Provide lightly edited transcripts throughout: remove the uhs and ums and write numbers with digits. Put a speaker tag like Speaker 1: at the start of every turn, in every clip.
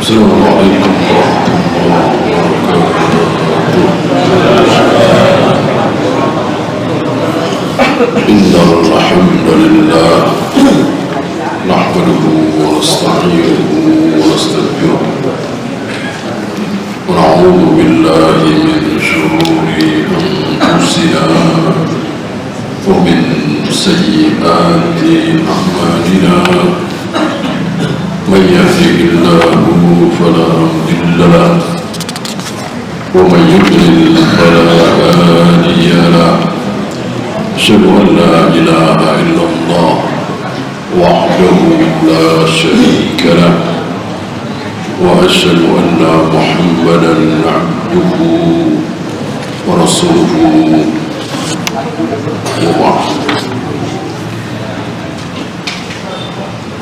Speaker 1: Assalamualaikum warahmatullahi wabarakatuh. Innal hamdalillah nahmaduhu wa nasta'inuhu wa nastaghfiruh wa na'udzu billahi min shururi anfusina wa min sayyiati a'malina. من يهده الله فلا مضل له ومن يضلل فلا هادي له أشهد أن لا إله إلا الله وحده لا شريك له وأشهد أن محمدا عبده ورسوله وبعد.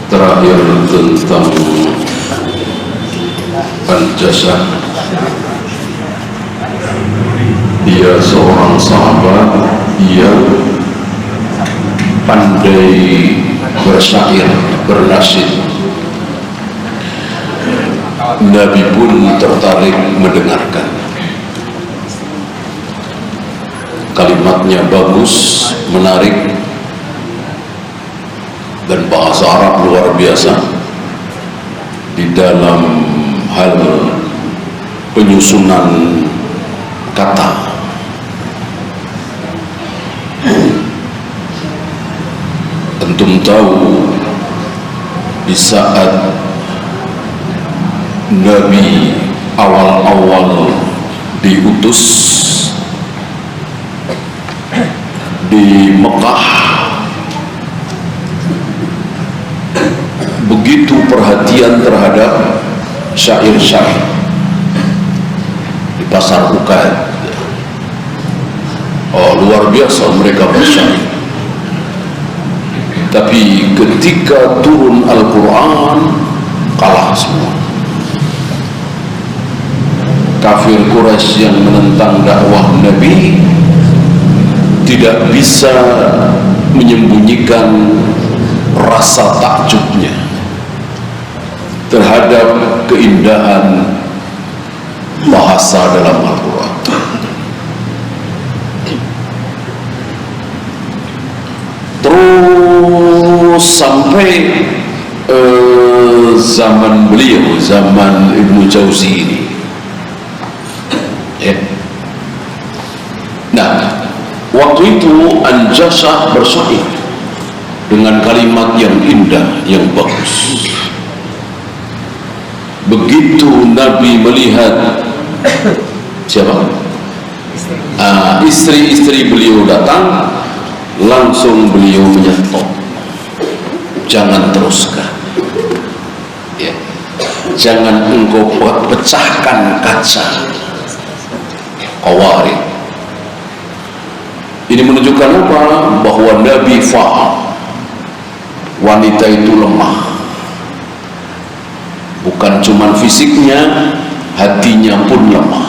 Speaker 1: Terakhir tentang Al-Jasad, dia seorang sahabat yang pandai bersyair, bernasib. Nabi pun tertarik mendengarkan. Kalimatnya bagus, menarik, dan bahasa Arab luar biasa di dalam hal penyusunan kata. Antum tahu di saat Nabi awal-awal diutus di Mekah, begitu perhatian terhadap syair-syair di pasar Ukaid. Oh, luar biasa mereka bersyair. Tapi ketika turun Al-Quran, kalah semua. Kafir Quraisy yang menentang dakwah Nabi tidak bisa menyembunyikan rasa takjubnya terhadap keindahan bahasa dalam Al-Quran. Terus sampai zaman beliau, zaman Ibnu Jauzi ini. Nah, waktu itu An-Jasah bersyair dengan kalimat yang indah, yang bagus. Begitu Nabi melihat siapa? Istri-istri beliau datang, langsung beliau menyetop. Jangan teruskan, ya. Jangan engkau pecahkan kaca Qawarid. Ini menunjukkan apa? Bahwa Nabi faham wanita itu lemah, bukan cuma fisiknya, hatinya pun lemah.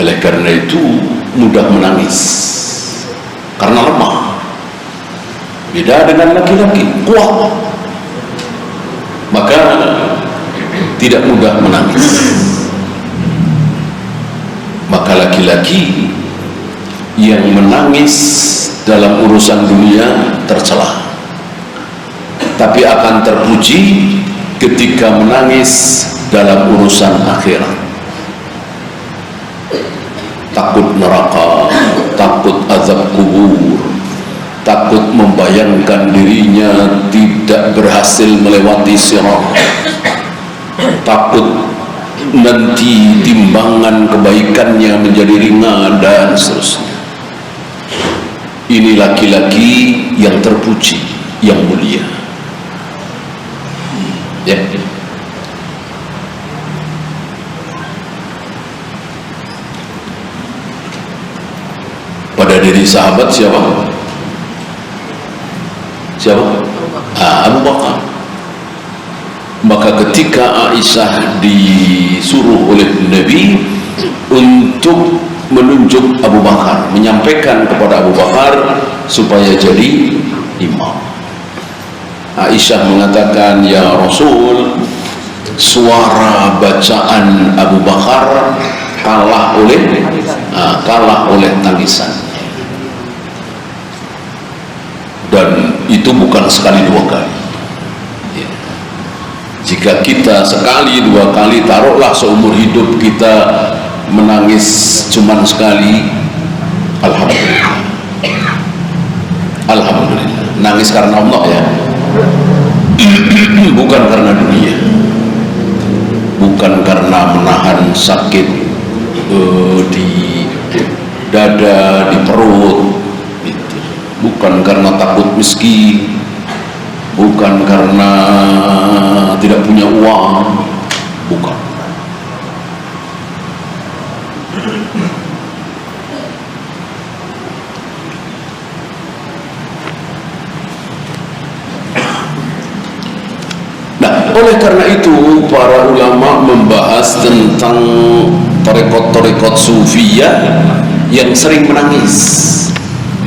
Speaker 1: Oleh karena itu mudah menangis karena lemah. Beda dengan laki-laki kuat, maka tidak mudah menangis. Maka laki-laki yang menangis dalam urusan dunia tercela, tapi akan terpuji ketika menangis dalam urusan akhirat. Takut neraka, takut azab kubur, takut membayangkan dirinya tidak berhasil melewati sirat, takut nanti timbangan kebaikannya menjadi ringan, dan seterusnya. Ini laki-laki yang terpuji, yang mulia, ya. Pada diri sahabat siapa? Abu Bakar. Maka ketika Aisyah disuruh oleh Nabi untuk menunjuk Abu Bakar, menyampaikan kepada Abu Bakar supaya jadi imam, Aisyah mengatakan, ya Rasul, suara bacaan Abu Bakar kalah oleh tangisan. Dan itu bukan sekali dua kali. Jika kita sekali dua kali, taruhlah seumur hidup kita menangis cuman sekali, alhamdulillah. Alhamdulillah, nangis karena Allah ya, bukan karena dunia, bukan karena menahan sakit di dada, di perut, bukan karena takut miskin, bukan karena tidak punya uang, bukan. Nah, oleh karena itu para ulama membahas tentang tarekat-tarekat sufiyah yang sering menangis,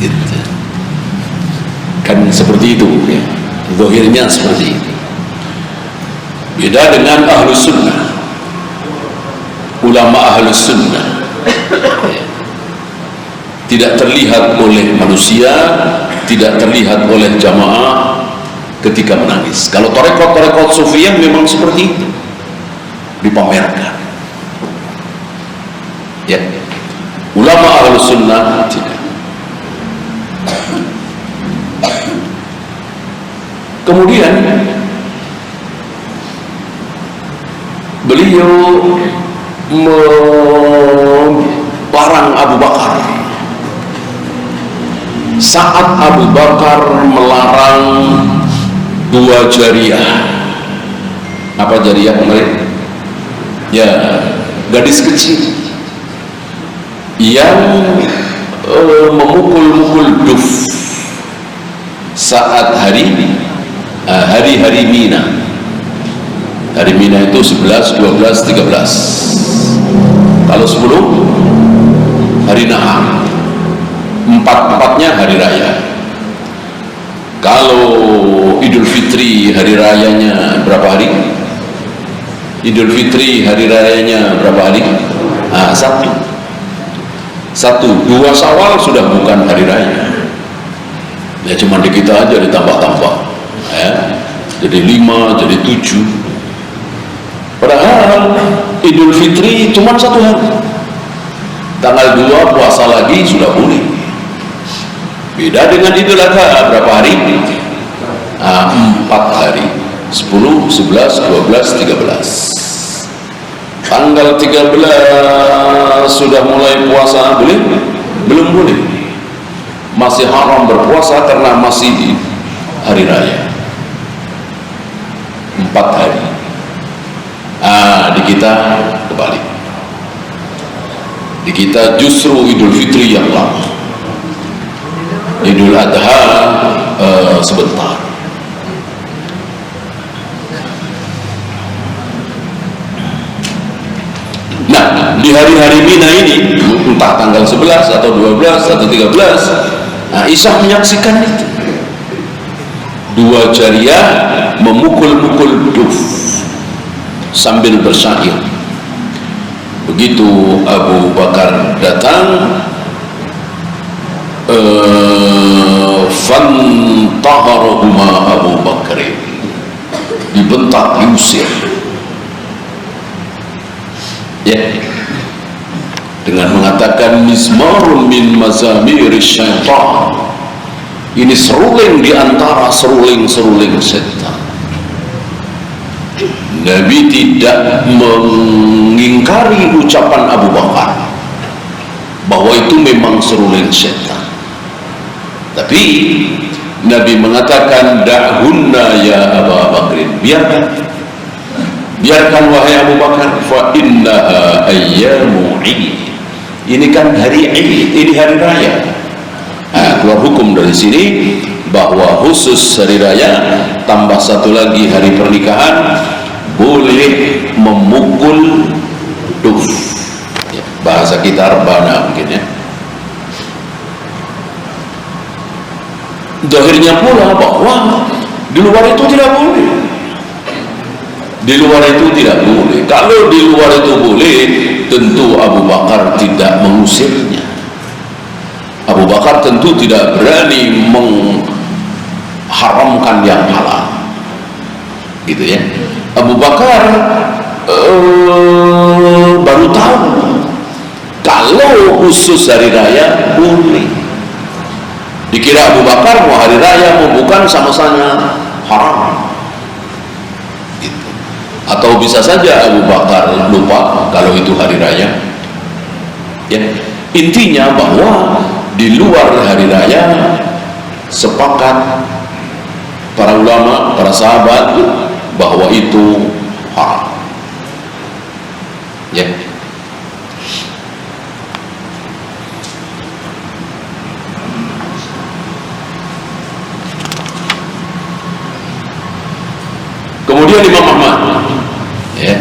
Speaker 1: gitu. Kan seperti itu ya, zahirnya seperti itu. Beda dengan ahlus sunnah, ulama ahlus sunnah tidak terlihat oleh manusia, tidak terlihat oleh jamaah ketika menangis. Kalau tarekat sufiyah memang seperti itu, dipamerkan ya. Ulama ahlus sunnah tidak. Kemudian beliau melarang Abu Bakar. Saat Abu Bakar melarang dua jariyah. Apa jariyah kemarin? Ya, gadis kecil yang memukul-mukul duf saat hari Mina. Hari Mina itu 11, 12, 13. Kalau 10 hari Nahar, empat-empatnya hari raya. Kalau Idul Fitri hari rayanya berapa hari? Idul Fitri hari rayanya berapa hari? Satu. 2 Syawal sudah bukan hari raya. Ya cuma di kita aja ditambah-tambah ya. Jadi 5, jadi 7. Padahal Idul Fitri cuma 1 hari. Tanggal 2 puasa lagi sudah boleh. Beda dengan Idul Adha berapa hari? 4 hari. 10, 11, 12, 13. Tanggal 13 sudah mulai puasa boleh? Belum boleh. Masih haram berpuasa karena masih hari raya. 4 hari. Di kita kebalik. Di kita justru Idul Fitri yang lama. Idul Adha sebentar. Nah, di hari-hari Mina ini, entah tanggal 11 atau 12 atau 13, Aisyah menyaksikan itu. 2 jariyah memukul-mukul duf sambil bersyair. Begitu Abu Bakar datang, fantaharahuma Abu Bakar, dibentak, diusir ya, dengan mengatakan mizmarun min mazamiris syaitan, ini seruling di antara seruling-seruling setan. Nabi tidak mengingkari ucapan Abu Bakar bahwa itu memang seruling setan, tapi Nabi mengatakan da'hunna ya Abu Bakrin, biarkan wahai Abu Bakar, fa innaha ayyamu 'id, ini kan hari Id, ini hari raya. Keluar hukum dari sini bahwa khusus hari raya tambah satu lagi hari pernikahan boleh memukul duf, bahasa kita rebana mungkin ya. Zahirnya pula bahwa Di luar itu tidak boleh. Di luar itu tidak boleh. Kalau di luar itu boleh, tentu Abu Bakar tidak mengusirnya. Abu Bakar tentu tidak berani mengharamkan yang halal, gitu ya. Abu Bakar baru tahu kalau khusus hari raya boleh. Dikira Abu Bakar mau hari raya mau bukan sama-sama haram, gitu. Atau bisa saja Abu Bakar lupa kalau itu hari raya, ya. Intinya bahwa di luar hari raya sepakat para ulama, para sahabat bahwa itu haram, ya. Kemudian Imam Ahmad, ya,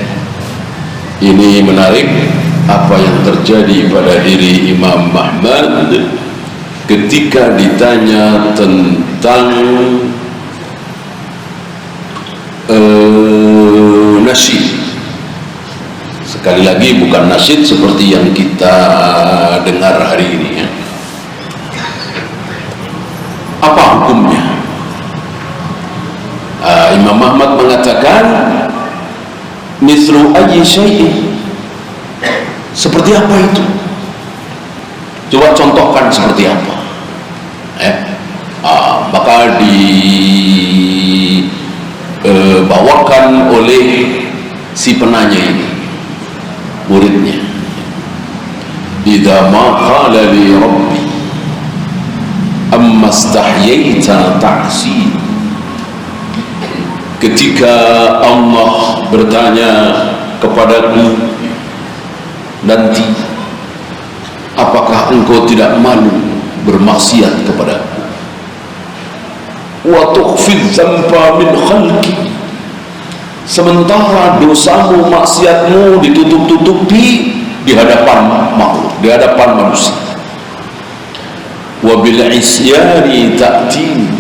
Speaker 1: ini menarik apa yang terjadi pada diri Imam Ahmad ketika ditanya tentang nasyid. Sekali lagi bukan nasyid seperti yang kita dengar hari ini, ya. Apa hukumnya? Imam Ahmad mengatakan mislu ayyi syai'in. Seperti apa itu? Coba contohkan seperti apa, maka dibawakan oleh si penanya ini, muridnya. Idza ma qala li rabbi amma istahyaita ta'si. Ketika Allah bertanya kepadaku nanti, apakah engkau tidak malu bermaksiat kepadaku? Wa tukhfid dzanba min khalqi. Sementara dosamu, maksiatmu ditutup-tutupi di hadapan makhluk, di hadapan manusia. Wa bil isyani ta'tini.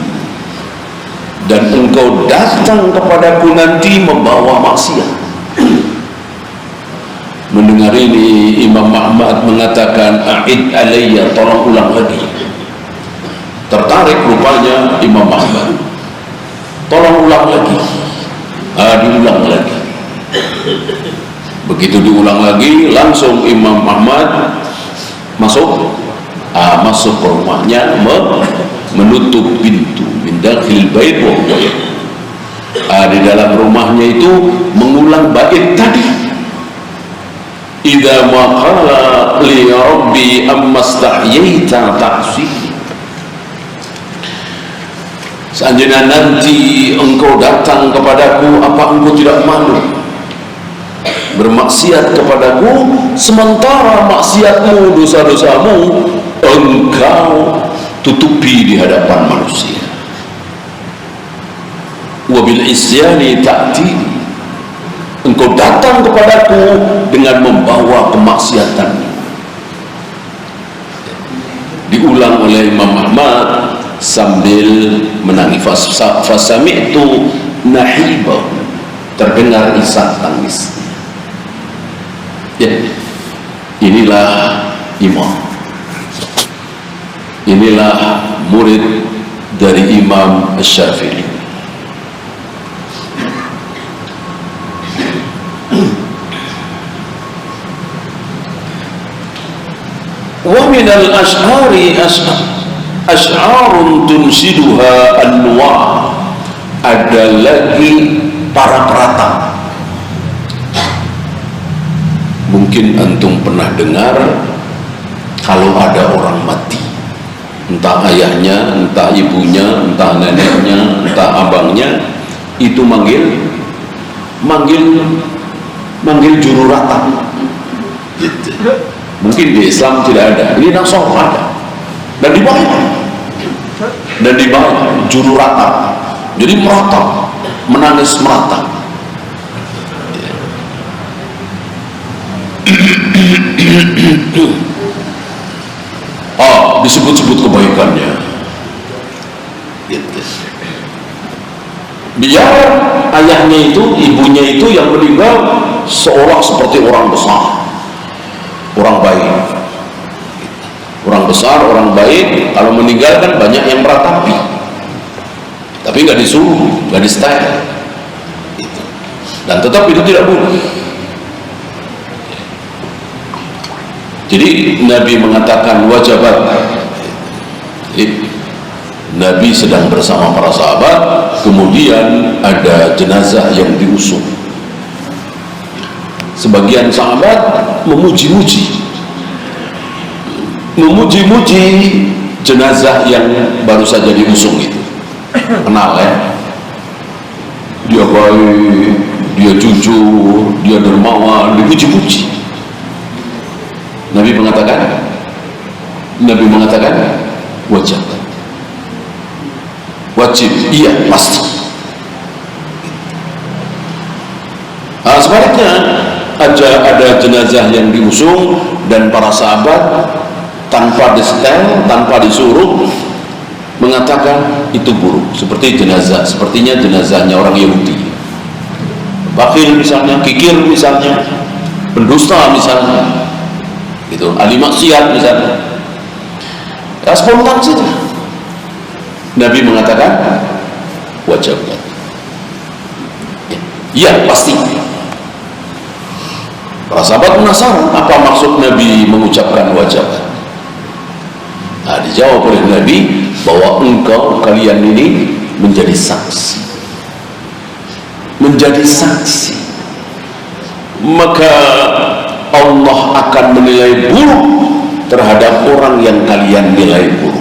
Speaker 1: Dan engkau datang kepadaku nanti membawa maksiat. Mendengar ini Imam Ahmad mengatakan a'id alayya, tolong ulang lagi. Tertarik rupanya Imam Ahmad, tolong ulang lagi. Diulang lagi. Begitu diulang lagi, langsung Imam Ahmad masuk ke rumahnya, menutup pintu min dakhil bait wa huwa di dalam rumahnya itu mengulang bait tadi. Idza ma qala li rabbi amma istahyaita ta'si. Seandainya nanti engkau datang kepadaku, apa engkau tidak malu bermaksiat kepadaku, sementara maksiatmu, dosa-dosamu engkau tutupi di hadapan manusia. Wabil isyani ta'ti, engkau datang kepadaku dengan membawa kemaksiatan. Diulang oleh Imam Ahmad sambil menangis. Fasami'tu nahibahu, terdengar isak tangis. Ya, inilah imam, inilah murid dari Imam Syafi'i. Wa min al-ash'ari asy'arun tunsiduha anwa'. Ada lagi para peratap. Mungkin antum pernah dengar kalau ada orang mati, entah ayahnya, entah ibunya, entah neneknya, entah abangnya, itu manggil juru ratap, gitu. Mungkin di Islam tidak ada, ini Nasrani ada, dan dibayar juru ratap. Jadi meratap, menangis meratap. disebut-sebut kebaikannya, gitu. Biar ayahnya itu, ibunya itu yang meninggal seolah seperti orang besar, orang baik. Orang besar, orang baik, kalau meninggal kan banyak yang meratapi, tapi nggak disuruh, nggak di style, dan tetap itu tidak boleh. Jadi Nabi mengatakan wajibat. Nabi sedang bersama para sahabat, kemudian ada jenazah yang diusung. Sebagian sahabat memuji-muji jenazah yang baru saja diusung itu. Kenal ya, dia baik, dia jujur, dia dermawan, dipuji-puji. Nabi mengatakan wajib, iya pasti. Sebaliknya ada jenazah yang diusung dan para sahabat tanpa disetel, tanpa disuruh mengatakan itu buruk, sepertinya jenazahnya orang Yahudi, bakhil misalnya, kikir misalnya, pendusta misalnya, itu ahli maksiat misalnya. Ya spontan saja. Nabi mengatakan wajib. Ya pasti. Para sahabat penasaran apa maksud Nabi mengucapkan wajib. Nah, dijawab oleh Nabi bahwa kalian ini menjadi saksi, maka Allah akan menilai buruk terhadap orang yang kalian nilai buruk.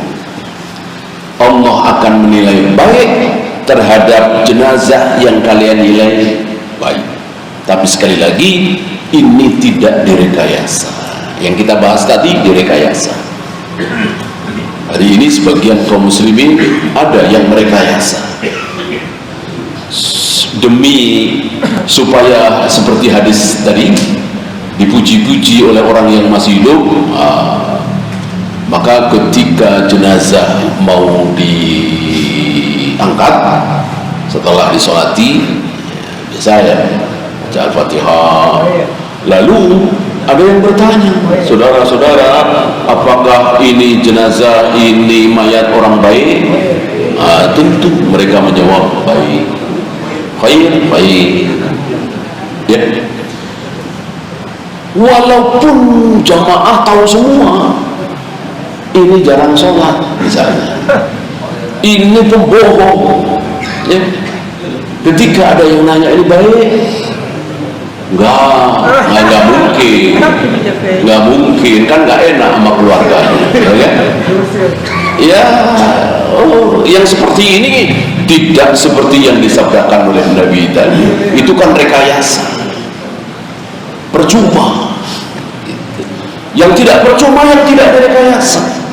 Speaker 1: Allah akan menilai baik terhadap jenazah yang kalian nilai baik. Tapi sekali lagi, ini tidak direkayasa. Yang kita bahas tadi direkayasa. Hari ini sebagian kaum muslimin ada yang merekayasa demi supaya seperti hadis tadi dipuji-puji oleh orang yang masih hidup. Maka ketika jenazah mau diangkat, setelah disolati, biasa ya baca Al-Fatihah, lalu ada yang bertanya, saudara-saudara, apakah ini jenazah, ini mayat orang baik? Tentu mereka menjawab baik, baik. Ya. Walaupun jamaah tahu semua ini jarang sholat misalnya, ini pembohong ya. Ketika ada yang nanya ini baik, nggak mungkin kan, nggak enak sama keluarganya ya. Yang seperti ini tidak seperti yang disabdakan oleh Nabi tadi, itu kan rekayasa, percuma. Yang tidak percuma, yang tidak direkayasa.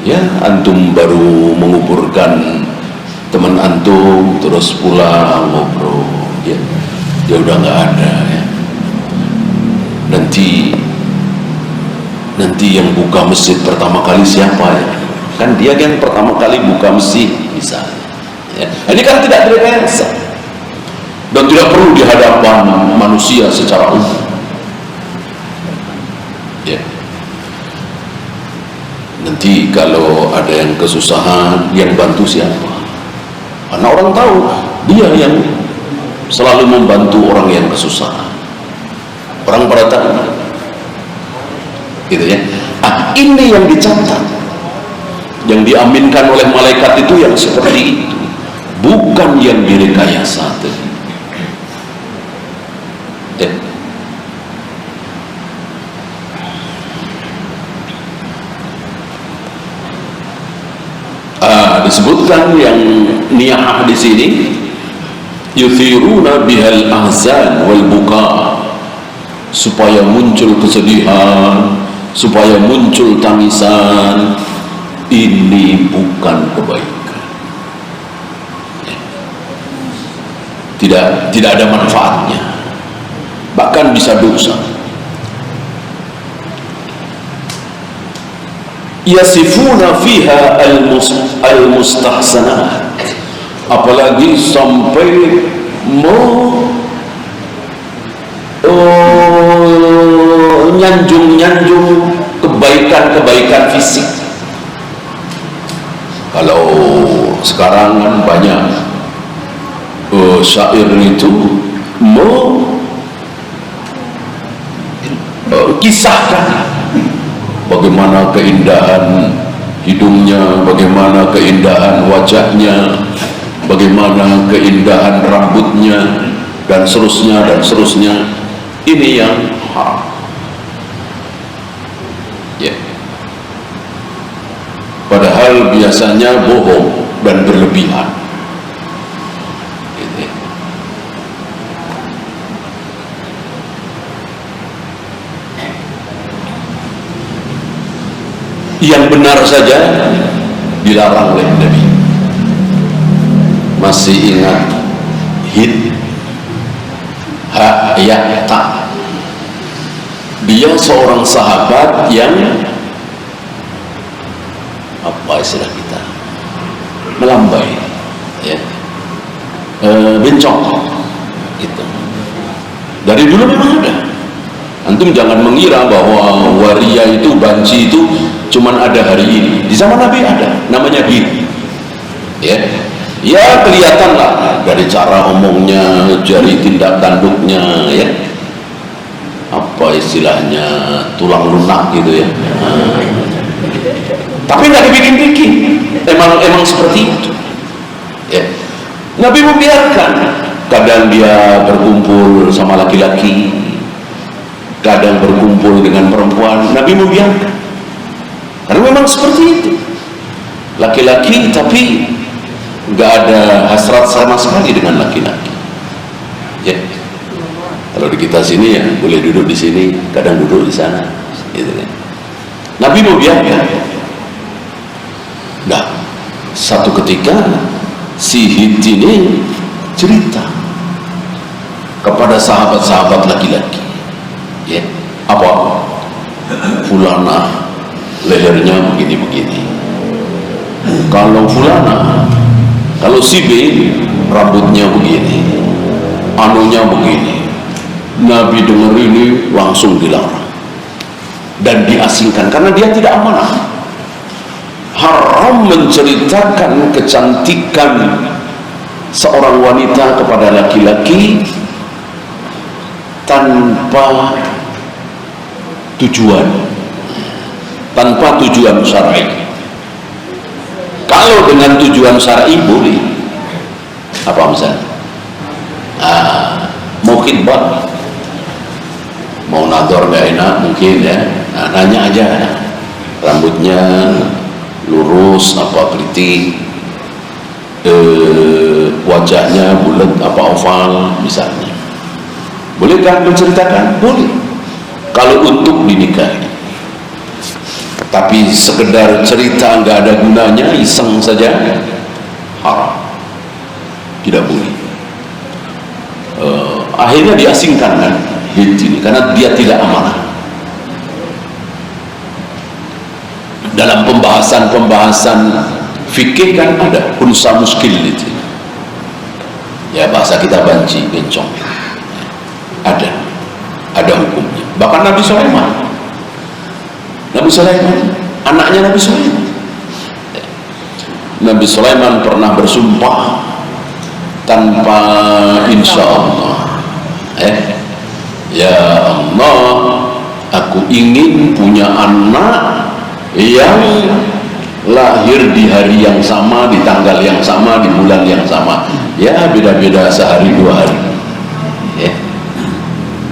Speaker 1: Ya, antum baru menguburkan teman antum, terus pulang ngobrol, ya, dia udah nggak ada, ya. Nanti yang buka masjid pertama kali siapa ya? Kan dia kan pertama kali buka masjid misalnya. Ya. Ini kan tidak direkayasa dan tidak perlu di hadapan manusia secara umum. Ya. Nanti kalau ada yang kesusahan, yang bantu siapa? Karena orang tahu dia yang selalu membantu orang yang kesusahan. Orang pada tahu, gitu ya. Ini yang dicatat, yang diaminkan oleh malaikat itu yang seperti itu, bukan yang direkayasa tadi. Disebutkan yang niyahah di sini, yuthiruna bihal ahzan wal buka, supaya muncul kesedihan, supaya muncul tangisan. Ini bukan kebaikan, tidak ada manfaatnya, bahkan bisa dosa. Yasifuna fiha al-mustahsanat apalagi sampai nyanjung-nyanjung kebaikan-kebaikan fisik. Kalau sekarang kan banyak syair itu kisahkan bagaimana keindahan hidungnya, bagaimana keindahan wajahnya, bagaimana keindahan rambutnya, dan seterusnya dan seterusnya. Ini yang haram. Ya. Padahal biasanya bohong dan berlebihan. Gitu. Yang benar saja dilarang oleh Nabi. Masih ingat hid ha ya ta? Dia seorang sahabat yang apa istilah kita, melambai, ya, bencong, gitu. Dari dulu memang ada. Antum jangan mengira bahwa waria itu, banci itu cuman ada hari ini. Di zaman Nabi ada, namanya hid. Ya, ya kelihatan lah dari cara omongnya, dari tindak tanduknya, ya. Apa istilahnya, tulang lunak gitu ya. Tapi nggak dibikin-bikin, emang seperti itu. Ya. Nabi membiarkan. Kadang dia berkumpul sama laki-laki, kadang berkumpul dengan perempuan. Nabi membiarkan, karena memang seperti itu. Laki-laki tapi nggak ada hasrat sama sekali dengan laki-laki. Ya. Kalau di kita sini ya boleh duduk di sini, kadang duduk di sana, gitu kan. Nabi membiarkan. Nah, satu ketika si Hid ini cerita kepada sahabat-sahabat laki-laki, ya, apa? Fulana lehernya begini-begini. Kalau fulana, kalau si B rambutnya begini, anunya begini. Nabi dengar ini langsung dilarang dan diasingkan karena dia tidak amanah. Haram menceritakan kecantikan seorang wanita kepada laki-laki tanpa tujuan syar'i. Kalau dengan tujuan syar'i boleh. Apa misalnya? Mau khidbah, mau nador gak enak mungkin ya, nanya aja, rambutnya lurus apa keriting, wajahnya bulat apa oval misalnya. Bolehkah menceritakan? Boleh, kalau untuk dinikahi. Tapi sekedar cerita nggak ada gunanya, iseng saja, haram, tidak boleh. Akhirnya diasingkan kan Hid ini karena dia tidak amanah. Dalam pembahasan fikih kan ada unsa muskil itu, ya bahasa kita banci, bencong, ada hukumnya. Bahkan Nabi Sulaiman, anaknya Nabi Sulaiman, Nabi Sulaiman pernah bersumpah tanpa insya Allah, ya Allah, aku ingin punya anak yang lahir di hari yang sama, di tanggal yang sama, di bulan yang sama, ya beda-beda sehari dua hari, ya.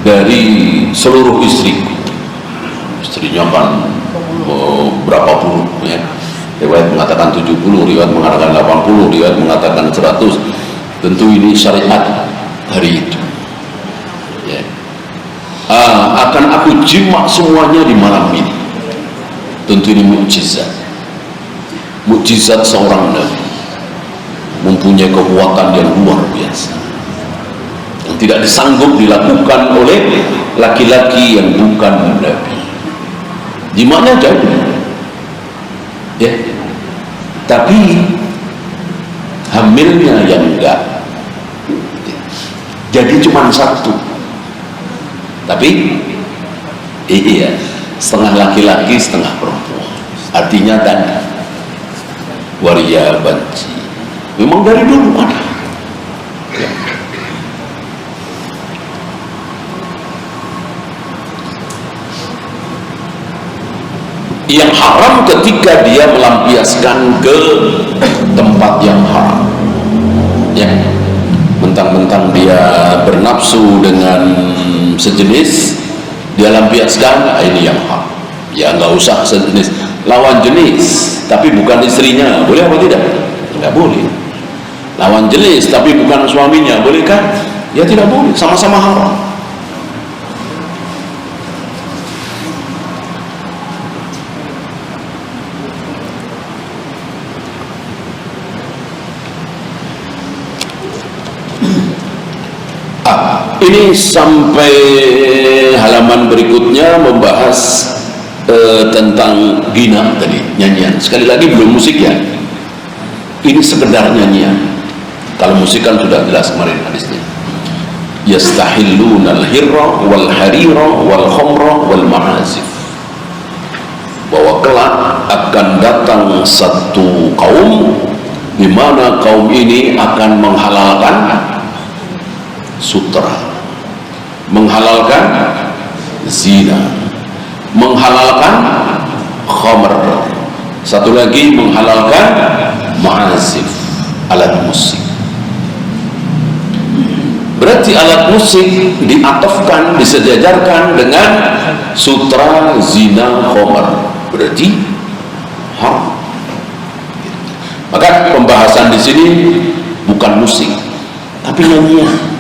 Speaker 1: Dari seluruh istrinya kan berapa puluh, ya. Riwayat mengatakan 70, riwayat mengatakan 80, riwayat mengatakan 100. Tentu ini syariat hari itu, ya. Akan aku jima semuanya di malam ini. Tentu ini mukjizat seorang Nabi, mempunyai kekuatan yang luar biasa yang tidak disanggup dilakukan oleh laki-laki yang bukan Nabi. Jimaknya jauh, ya. Tapi hamilnya yang enggak. Jadi cuma satu, tapi iya, setengah laki-laki setengah perempuan, artinya tanda waria banci. Memang dari dulu ada ya. Yang haram ketika dia melampiaskan ke tempat yang haram ya, mentang-mentang dia bernafsu dengan sejenis dia lampiaskan, ini yang haram ya. Nggak usah sejenis, lawan jenis tapi bukan istrinya, boleh apa tidak? Nggak boleh. Lawan jenis tapi bukan suaminya, bolehkah? Ya tidak boleh, sama-sama haram. Ini sampai halaman berikutnya membahas tentang gina tadi, nyanyian. Sekali lagi belum musik ya, ini sekedar nyanyian. Kalau musik kan sudah jelas kemarin hadisnya. Yastahilluna al-hirra wal harira wal khamra wal ma'azif, bahwa kelak akan datang satu kaum di mana kaum ini akan menghalalkan sutra, menghalalkan zina, menghalalkan khamr, satu lagi menghalalkan ma'azif, alat musik. Berarti alat musik diatofkan, disejajarkan dengan sutra, zina, khamr, berarti haram. Maka pembahasan di sini bukan musik tapi nyanyian.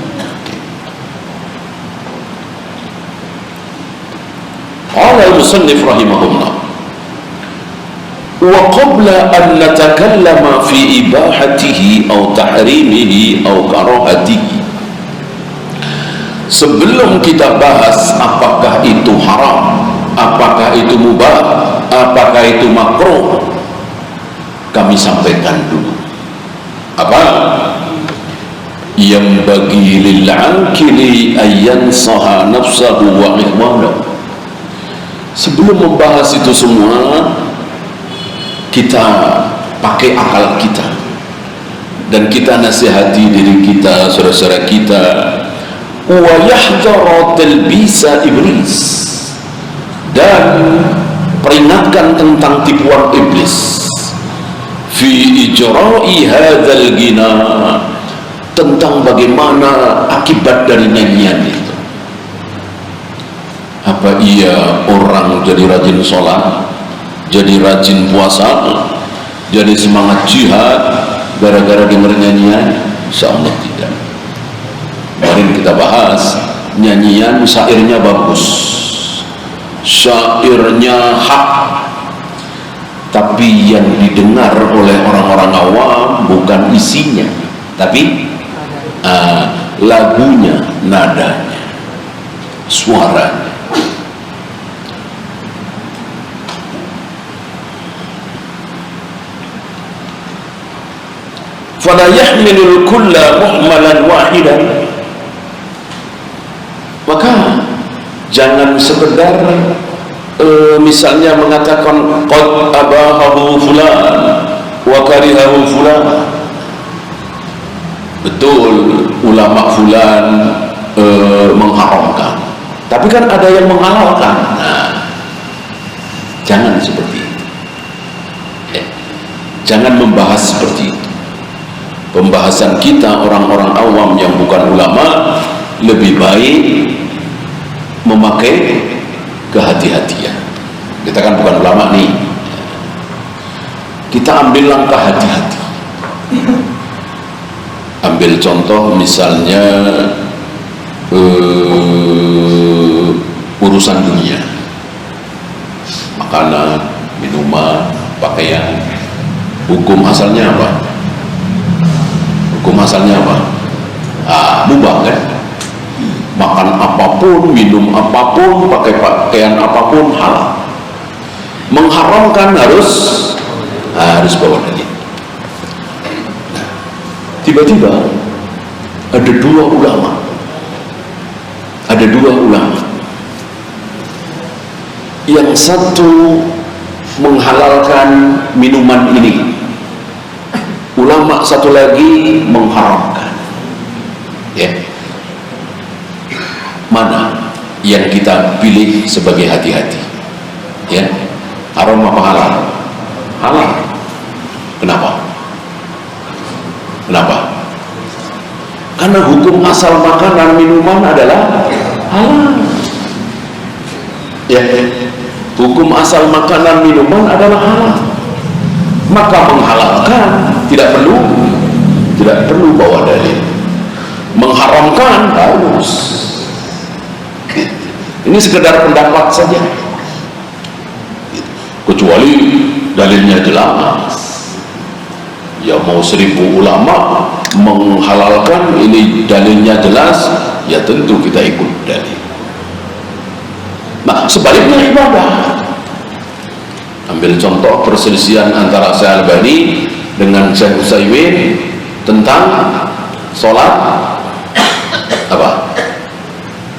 Speaker 1: Qala al-musannif rahimahullah, wa qabla an natakallama fi ibahatihi aw tahrimihi aw karahatihi, sebelum kita bahas apakah itu haram, apakah itu mubah, apakah itu makruh, kami sampaikan dulu apa yang bagi lil aqili ayyan saha nafsahu wa ihwalahu. Sebelum membahas itu semua, kita pakai akal kita dan kita nasihati diri kita, saudara-saudara kita, wa yahdharu talbisa iblis, dan peringatkan tentang tipuan iblis fi ijra'i hadzal ghina, tentang bagaimana akibat dari nyanyian itu. Apa iya orang jadi rajin sholat, jadi rajin puasa, jadi semangat jihad gara-gara dengar nyanyian? Insyaallah tidak. Kemarin kita bahas nyanyian, syairnya bagus, syairnya hak, tapi yang didengar oleh orang-orang awam bukan isinya, tapi lagunya, nadanya, suaranya. Fala yahmilul kulla muhmalan wahidan, maka jangan sekedar misalnya mengatakan qad abahahu fulan wa karihahu fulan. Betul, ulama fulan mengharamkan, tapi kan ada yang menghalalkan. Nah, jangan seperti itu. Jangan membahas seperti itu. Pembahasan kita orang-orang awam yang bukan ulama lebih baik memakai kehati-hatian. Kita kan bukan ulama nih, kita ambil langkah hati-hati. Ambil contoh misalnya urusan dunia, makanan, minuman, pakaian. Hukum asalnya apa? Hukum asalnya apa? Mubah kan? Makan apapun, minum apapun, pakai pakaian apapun halal. Mengharamkan harus bawa dalil. tiba-tiba ada dua ulama yang satu menghalalkan minuman ini, ulama satu lagi mengharamkan. Ya, mana yang kita pilih sebagai hati-hati? Ya, haram apa halal? Halal. Kenapa? Karena hukum asal makanan minuman adalah halal. Ya, hukum asal makanan minuman adalah halal. Maka menghalalkan tidak perlu bawa dalil. Mengharamkan harus. Ini sekedar pendapat saja. Kecuali dalilnya jelas. Ya mau 1000 ulama menghalalkan, ini dalilnya jelas, ya tentu kita ikut dalil. Nah, sebaliknya ibadah. Ambil contoh perselisihan antara Syekh Albani dengan Syekh Utsaimin tentang sholat apa?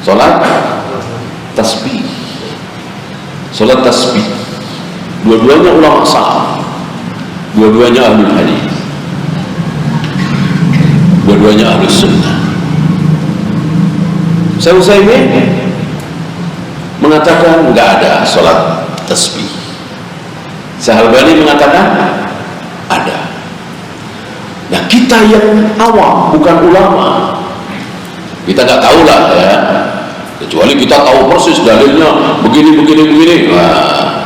Speaker 1: Sholat tasbih. Sholat tasbih. Dua-duanya ulama salaf. Dua-duanya ahlul hadis. Dua-duanya ahlus sunnah. Syekh Utsaimin mengatakan enggak ada sholat tasbih. Syekh Albani mengatakan ada. Nah, kita yang awam, bukan ulama, kita nggak tahu lah ya, kecuali kita tahu persis dalilnya begini. Nah,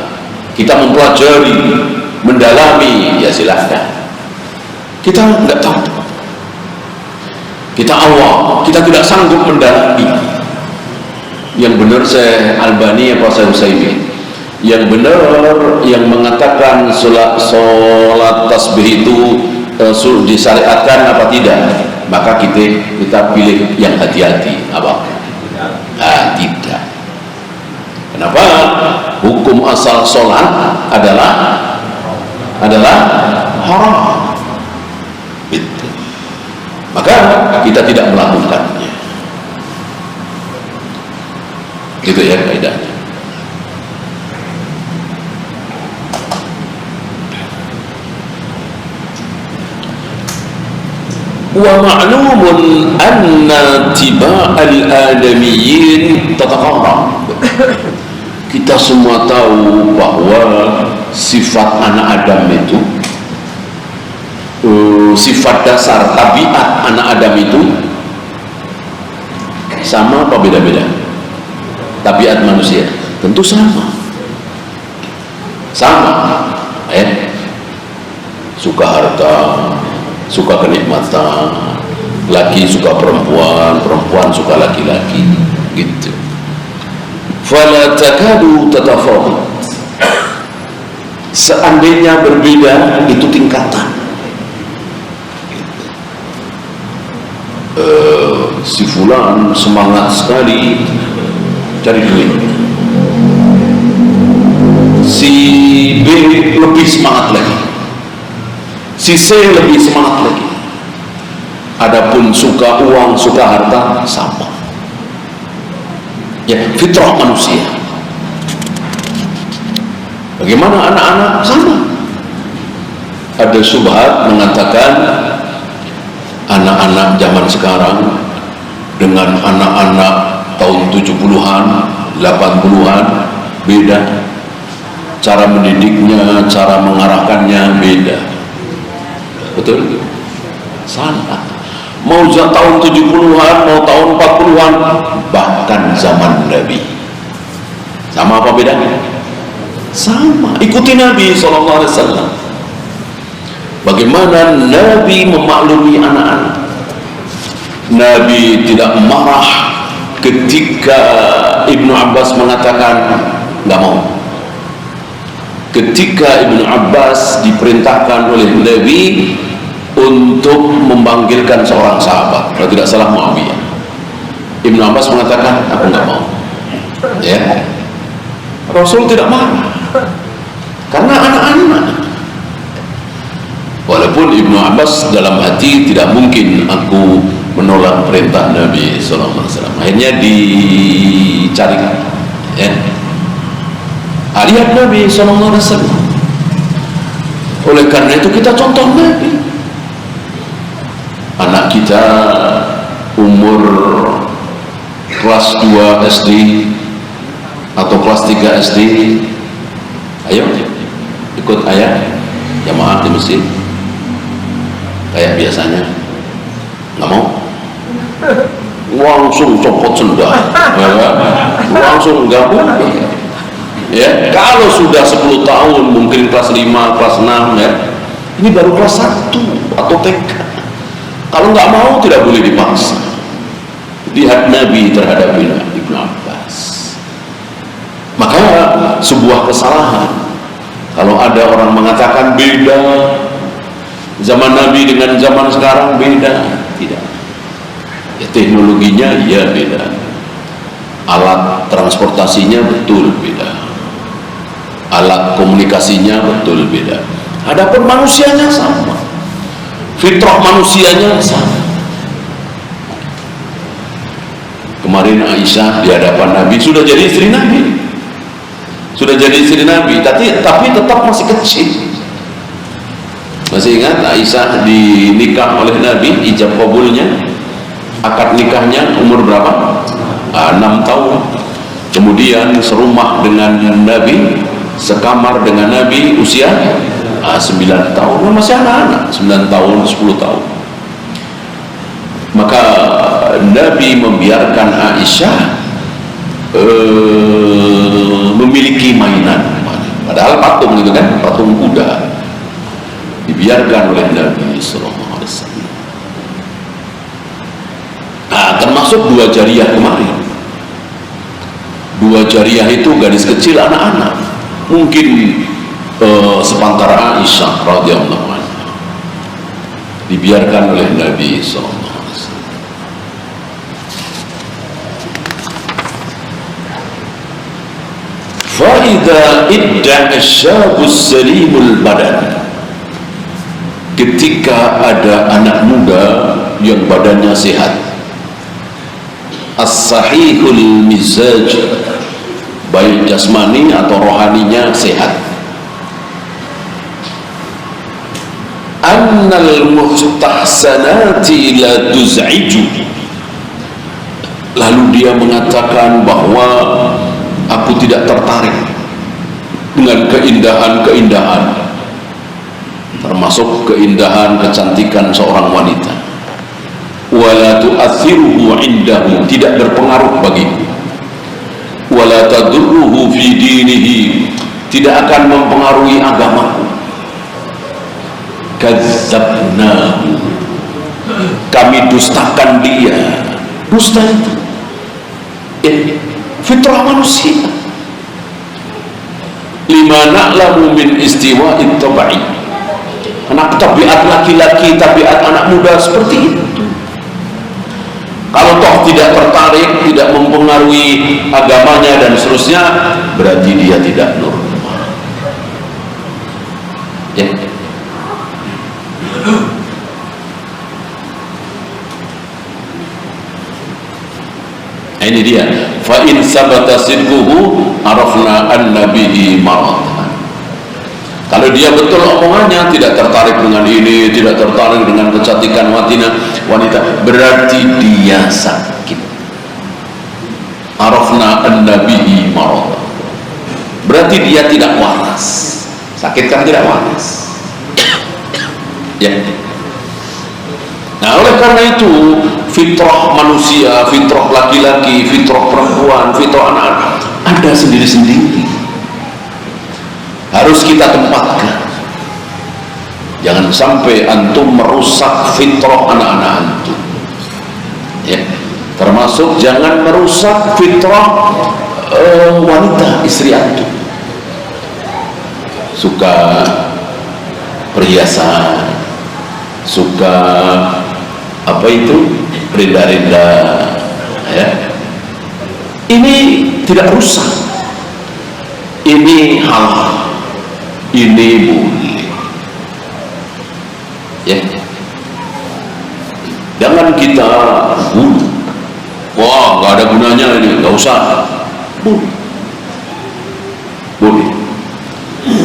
Speaker 1: kita mempelajari, mendalami, ya silahkan. Kita nggak tahu, kita awam, kita tidak sanggup mendalami. Yang benar Syekh Albani apa Syekh Utsaimin? Yang benar yang mengatakan sholat tasbih itu disyariatkan apa tidak, maka kita pilih yang hati-hati. Apa? Tidak. Kenapa? Hukum asal sholat adalah haram. Itu. Maka kita tidak melakukannya. Itu ya kaidahnya. Wa ma'lumun anna tiba'al adamiyyin tataqarrab. Kita semua tahu bahwa sifat anak Adam itu, sifat dasar tabiat anak Adam itu sama apa beda-beda? Tabiat manusia tentu sama. Suka harta, suka kenikmatan, laki suka perempuan, perempuan suka laki-laki, gitu. Fala takadu tatafawut. Seandainya berbeda, itu tingkatan. Si fulan semangat sekali cari duit, si B lebih semangat lagi, si C lebih semangat lagi. Adapun suka uang, suka harta, sama. Ya, fitrah manusia. Bagaimana anak-anak? Sama. Ada syubhat mengatakan anak-anak zaman sekarang dengan anak-anak tahun 70-an, 80-an beda. Cara mendidiknya, cara mengarahkannya beda. Betul? Salah. Mau tahun 70-an, mau tahun 40-an, bahkan zaman Nabi. Sama apa bedanya? Sama. Ikuti Nabi SAW. Bagaimana Nabi memaklumi anak-anak. Nabi tidak marah ketika Ibnu Abbas mengatakan nggak mau. Ketika Ibnu Abbas diperintahkan oleh Nabi untuk memanggilkan seorang sahabat, kalau tidak salah Muawiyah, Ibnu Abbas mengatakan aku nggak mau. Ya, Rasul tidak marah karena anak-anak. Walaupun Ibnu Abbas dalam hati tidak mungkin aku menolak perintah Nabi SAW. Akhirnya dicarikan, ya. Lihat Nabi SAW. Oleh karena itu kita contoh Nabi. Anak kita umur kelas 2 SD atau kelas 3 SD, ayo ikut ayah jamaah di masjid kayak biasanya. Nggak mau? Langsung copot sendal, langsung gabung. Ya, kalau sudah 10 tahun, mungkin kelas 5, kelas 6, ya, ini baru kelas 1 atau TK. Kalau nggak mau, tidak boleh dipaksa. Lihat Nabi terhadap Ibnu Abbas. Maka sebuah kesalahan kalau ada orang mengatakan beda zaman Nabi dengan zaman sekarang, beda. Tidak, ya, teknologinya ya beda, alat transportasinya betul beda, alat komunikasinya betul beda. Adapun manusianya sama, fitrah manusianya sama. Kemarin Aisyah di hadapan Nabi sudah jadi istri Nabi, tapi tetap masih kecil. Masih ingat Aisyah dinikah oleh Nabi, ijab kabulnya, akad nikahnya umur berapa? 6 tahun. Kemudian serumah dengan Nabi, sekamar dengan Nabi usia 9 tahun. Masih anak-anak, 9 tahun, 10 tahun. Maka Nabi membiarkan Aisyah memiliki mainan, padahal patung gitu kan, patung kuda, dibiarkan oleh Nabi SAW. Nah, termasuk 2 jariyah kemarin. 2 jariyah itu gadis kecil, anak-anak, mungkin sepantara Aisyah radhiyallahu anha, dibiarkan oleh Nabi SAW. Fa'idha idda'a syabus salimul badan, ketika ada anak muda yang badannya sehat, as-sahihul mizaj, baik jasmani atau rohaninya sehat, annal mustahsanati la tuz'iju, lalu dia mengatakan bahwa aku tidak tertarik dengan keindahan-keindahan, termasuk keindahan kecantikan seorang wanita. Wala tu'athiruhu indahu, tidak berpengaruh bagiku. Wala tadurruhu fi dinihi, tidak akan mempengaruhi agamaku. Kadzabnahu, kami dustakan dia. Dusta itu fitrah manusia. Lima na'lamu min istiwa'it tabai, karena tabiat laki-laki, tabiat anak muda seperti itu. Kalau toh tidak tertarik, tidak mempengaruhi agamanya dan seterusnya, berarti dia tidak normal, ya. Ini dia, fa in sabata sidquhu arafna anna bihi marad. Kalau dia betul omongannya, tidak tertarik dengan ini, tidak tertarik dengan kecantikan wanita, berarti dia sakit. Arafna anna bihi marad, berarti dia tidak waras. Sakit kan tidak waras, ya. Nah, oleh karena itu fitrah manusia, fitrah laki-laki, fitrah perempuan, fitrah anak-anak ada sendiri-sendiri, harus kita tempatkan. Jangan sampai antum merusak fitrah anak-anak antum, ya. Termasuk jangan merusak fitrah wanita, istri antum, suka perhiasan, suka apa itu, rinda-rinda, ya. Ini tidak rusak, ini halal, ini boleh. jangan kita bulu. Wah, nggak ada gunanya ini, nggak usah. Boleh.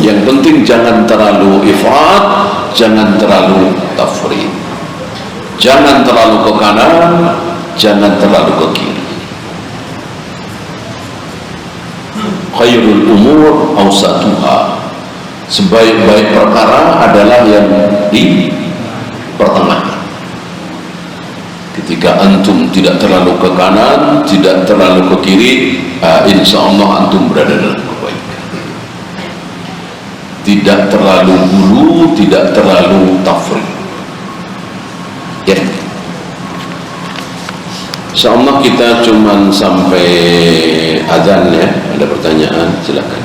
Speaker 1: Yang penting jangan terlalu ifrat, jangan terlalu tafrid, jangan terlalu ke kanan, jangan terlalu ke kiri. Khairul umur awsatuha, sebaik-baik perkara adalah yang di pertengahan. Ketika antum tidak terlalu ke kanan, tidak terlalu ke kiri, insya Allah antum berada dalam kebaikan. Tidak terlalu bulu, tidak terlalu tafrid. Ya, insya Allah kita cuman sampai azan ya. Ada pertanyaan, silakan.